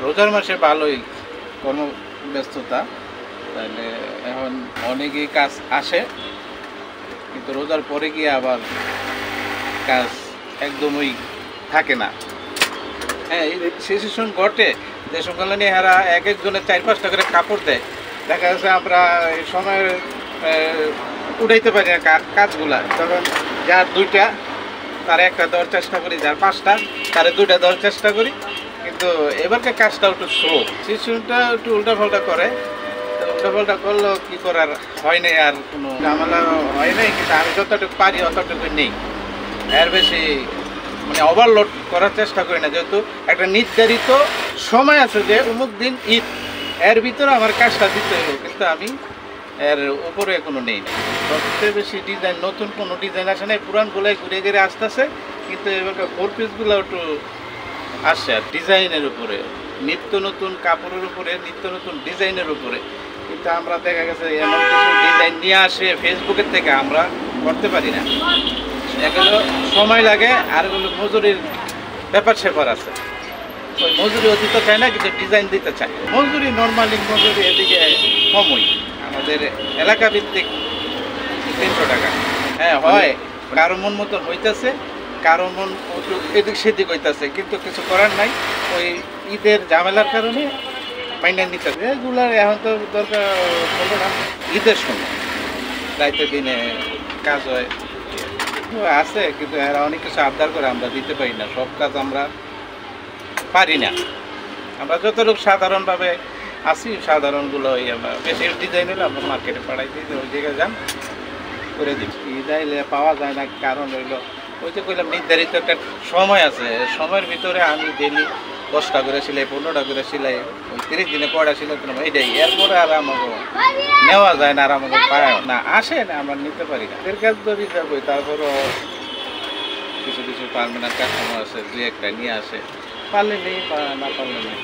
রোজার মাসে ভালোই কর্মব্যস্ততা, তাহলে এখন অনেকেই কাজ আসে, কিন্তু রোজার পরে গিয়ে আবার কাজ একদমই থাকে না। হ্যাঁ, এই সিচুয়েশন ঘটে যে সকালে নিয়ে এরা এক একজনের 4-5টা করে কাপড় দেয়। দেখা যাচ্ছে আমরা এই সময় উঠাইতে পারি না কাজগুলা, তখন যার 2টা তার 1টা দেওয়ার চেষ্টা করি, যার 5টা তারে 2টা দেওয়ার চেষ্টা করি, কিন্তু এবারকার কাজটা একটু স্লো, সিচুয়েশনটা একটু উল্টাপাল্টা করে। উল্টাপাল্টা করলেও কী করার হয় নাই, আর কোনো ঝামেলা হয় নাই, কিন্তু আমি যতটুকু পারি অতটুকু নেই, এর বেশি মানে ওভারলোড করার চেষ্টা করি না। যেহেতু একটা নির্ধারিত সময় আছে যে অমুক দিন ঈদ, এর ভিতরে আমার কাজটা দিতে হলো, কিন্তু আমি এর উপরে কোনো নেই না। সবচেয়ে বেশি ডিজাইন, নতুন কোনো ডিজাইন আসে নাই, পুরানগুলোই ঘুরে ঘুরে আসতেছে, কিন্তু এবার 4 পিসগুলো একটু আসছে আর ডিজাইনের উপরে, নিত্য নতুন কাপড়ের উপরে, নিত্য নতুন ডিজাইনের উপরে। কিন্তু আমরা দেখা গেছে এমন কিছু ডিজাইন নিয়ে আসে ফেসবুকের থেকে আমরা করতে পারি না। এগুলো সময় লাগে, আর এগুলো মজুরির ব্যাপার স্যাপার আছে। ওই মজুরি দিতে চায় না, কিন্তু ডিজাইন দিতে চায়। মজুরি নর্মালি মজুরি এদিকে কমই, আমাদের এলাকা ভিত্তিক 300 টাকা। হ্যাঁ হয়, কারো মন মতন হইতেছে, কারো মন এদিক সেদিক হইতেছে, কিন্তু কিছু করার নাই। ওই ঈদের ঝামেলার কারণে মাইনে নিতে হবে। এগুলার এখন তো দরকার হলো না, ঈদের সময় রাইতের দিনে কাজ হয় আছে, কিন্তু এরা অনেক কিছু আবদার করে, আমরা দিতে পারি না, সব কাজ আমরা পারি না। আমরা যতটুকু সাধারণভাবে আসি, সাধারণগুলো ওই আমরা বেশি ডিজাইন হলে আমরা মার্কেটে পাঠাই দিই, ওই জায়গায় যান করে দিই। ডিজাইন পাওয়া যায় না, কারণ হইলো ওই যে কইলাম নির্ধারিত একটা সময় আছে, সময়ের ভিতরে আমি ডেলি 10টা করে সিলাই, 15টা করে সিলাই, ওই 30 দিনে কয়টা সিলাই করলাম এইটাই। এরপরে আর আমাকে নেওয়া যায় না, আর আমাকে পায় না, আসে না, আমরা নিতে পারি না। এর কাজ তো যাবই, তারপরও কিছু কিছু পারমানেন্ট কাস্টমার আছে, 2-1টা নিয়ে আসে, পারলে নেই, না পারলে নেই।